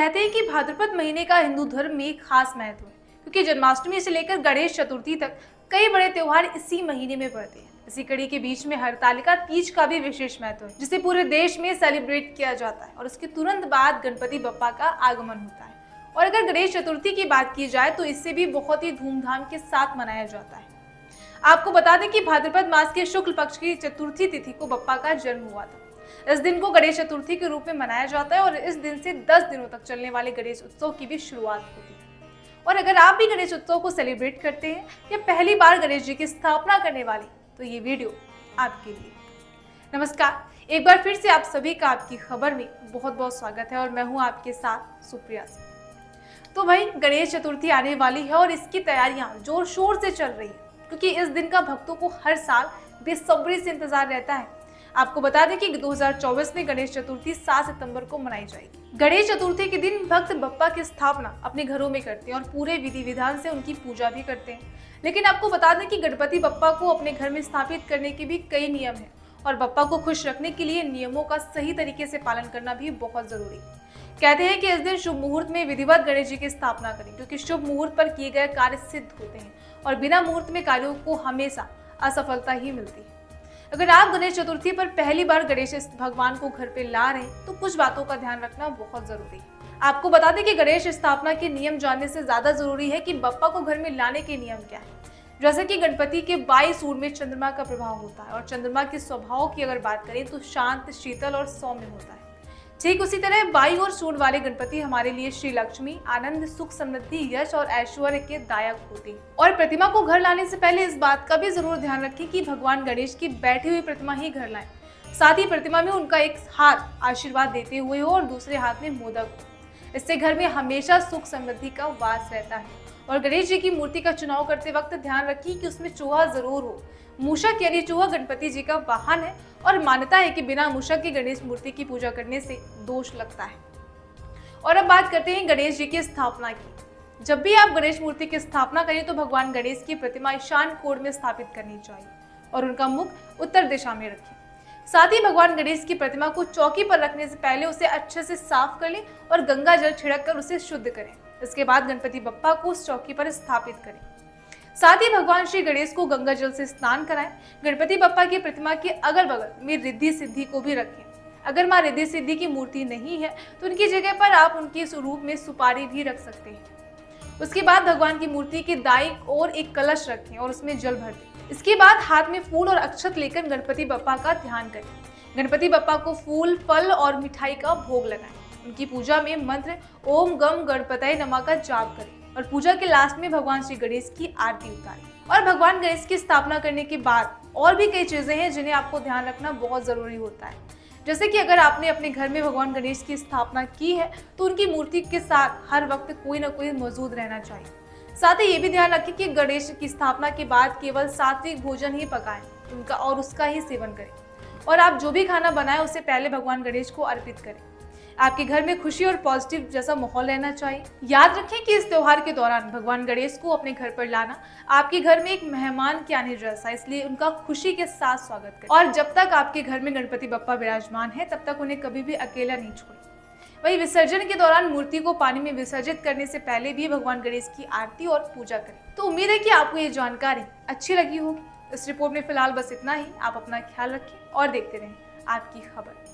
कहते हैं कि भाद्रपद महीने का हिंदू धर्म में एक खास महत्व है, क्योंकि जन्माष्टमी से लेकर गणेश चतुर्थी तक कई बड़े त्योहार इसी महीने में पड़ते हैं। इसी कड़ी के बीच में हरतालिका तीज का भी विशेष महत्व है, जिसे पूरे देश में सेलिब्रेट किया जाता है और उसके तुरंत बाद गणपति बप्पा का आगमन होता है। और अगर गणेश चतुर्थी की बात की जाए तो इसे भी बहुत ही धूमधाम के साथ मनाया जाता है। आपको बता दें कि भाद्रपद मास के शुक्ल पक्ष की चतुर्थी तिथि को बप्पा का जन्म हुआ था। इस दिन को गणेश चतुर्थी के रूप में मनाया जाता है और इस दिन से 10 दिनों तक चलने वाले गणेश उत्सव की भी शुरुआत होती है। और अगर आप भी गणेश उत्सव को सेलिब्रेट करते हैं या पहली बार गणेश जी की स्थापना करने वाले, तो ये वीडियो आपके लिए। नमस्कार, एक बार फिर से आप सभी का आपकी खबर में बहुत बहुत स्वागत है और मैं हूँ आपके साथ सुप्रिया सिंह। तो भाई, गणेश चतुर्थी आने वाली है और इसकी तैयारियां जोर शोर से चल रही है, क्योंकि इस दिन का भक्तों को हर साल बेसब्री से इंतजार रहता है। आपको बता दें कि 2024 में गणेश चतुर्थी 7 सितंबर को मनाई जाएगी। गणेश चतुर्थी के दिन भक्त बप्पा की स्थापना अपने घरों में करते हैं और पूरे विधि विधान से उनकी पूजा भी करते हैं। लेकिन आपको बता दें कि गणपति बप्पा को अपने घर में स्थापित करने के भी कई नियम हैं और बप्पा को खुश रखने के लिए नियमों का सही तरीके से पालन करना भी बहुत जरूरी है। कहते हैं कि इस दिन शुभ मुहूर्त में विधिवत गणेश जी की स्थापना करें, क्योंकि शुभ मुहूर्त पर किए गए कार्य सिद्ध होते हैं और बिना मुहूर्त में कार्यों को हमेशा असफलता ही मिलती है। अगर आप गणेश चतुर्थी पर पहली बार गणेश भगवान को घर पे ला रहे हैं तो कुछ बातों का ध्यान रखना बहुत जरूरी है। आपको बता दें कि गणेश स्थापना के नियम जानने से ज्यादा जरूरी है कि बप्पा को घर में लाने के नियम क्या है। जैसे कि गणपति के 22 सूंड में चंद्रमा का प्रभाव होता है और चंद्रमा के स्वभाव की अगर बात करें तो शांत, शीतल और सौम्य होता है। ठीक उसी तरह 22 और सूंड वाले गणपति हमारे लिए श्री लक्ष्मी, आनंद, सुख, समृद्धि, यश और ऐश्वर्य के दायक होते हैं। और प्रतिमा को घर लाने से पहले इस बात का भी जरूर ध्यान रखें कि भगवान गणेश की बैठी हुई प्रतिमा ही घर लाएं। साथ ही प्रतिमा में उनका एक हाथ आशीर्वाद देते हुए हो और दूसरे हाथ में मोदक हो। इससे घर में हमेशा सुख समृद्धि का वास रहता है। और गणेश जी की मूर्ति का चुनाव करते वक्त ध्यान रखिए कि उसमें चूहा जरूर हो। मूषक यानी चूहा गणपति जी का वाहन है और मान्यता है कि बिना मूषक की गणेश मूर्ति की पूजा करने से दोष लगता है। और अब बात करते हैं गणेश जी की स्थापना की। जब भी आप गणेश मूर्ति की स्थापना करें तो भगवान गणेश की प्रतिमा ईशान कोण में स्थापित करनी चाहिए और उनका मुख उत्तर दिशा में रखें। साथ ही भगवान गणेश की प्रतिमा को चौकी पर रखने से पहले उसे अच्छे से साफ कर लें और गंगा जल छिड़क कर उसे शुद्ध करें। इसके बाद गणपति बप्पा को उस चौकी पर स्थापित करें। साथ ही भगवान श्री गणेश को गंगा जल से स्नान कराएं। गणपति बप्पा की प्रतिमा के अगल बगल में रिद्धि सिद्धि को भी रखें। अगर मां रिद्धि सिद्धि की मूर्ति नहीं है तो उनकी जगह पर आप उनके स्वरूप में सुपारी भी रख सकते हैं। उसके बाद भगवान की मूर्ति के दाईं ओर एक कलश रखें और उसमें जल भर दें। इसके बाद हाथ में फूल और अक्षत लेकर गणपति बप्पा का ध्यान करें। गणपति बप्पा को फूल, फल और मिठाई का भोग लगाएं। उनकी पूजा में मंत्र ओम गम गणपतये नमः का जाप करें और पूजा के लास्ट में भगवान श्री गणेश की आरती उतारें। और भगवान गणेश की स्थापना करने के बाद और भी कई चीजें हैं जिन्हें आपको ध्यान रखना बहुत जरूरी होता है। जैसे कि अगर आपने अपने घर में भगवान गणेश की स्थापना की है तो उनकी मूर्ति के साथ हर वक्त कोई ना कोई मौजूद रहना चाहिए। साथ ही ये भी ध्यान रखें कि गणेश की स्थापना के बाद केवल सात्विक भोजन ही पकाएं, उनका और उसका ही सेवन करें। और आप जो भी खाना बनाएं उसे पहले भगवान गणेश को अर्पित करें। आपके घर में खुशी और पॉजिटिव जैसा माहौल रहना चाहिए। याद रखें कि इस त्योहार के दौरान भगवान गणेश को अपने घर पर लाना आपके घर में एक मेहमान के आने जैसा, इसलिए उनका खुशी के साथ स्वागत करें। और जब तक आपके घर में गणपति बप्पा विराजमान है तब तक उन्हें कभी भी अकेला नहीं छोड़ें। वही विसर्जन के दौरान मूर्ति को पानी में विसर्जित करने से पहले भी भगवान गणेश की आरती और पूजा करें। तो उम्मीद है कि आपको ये जानकारी अच्छी लगी होगी। इस रिपोर्ट में फिलहाल बस इतना ही। आप अपना ख्याल रखें और देखते रहें आपकी खबर।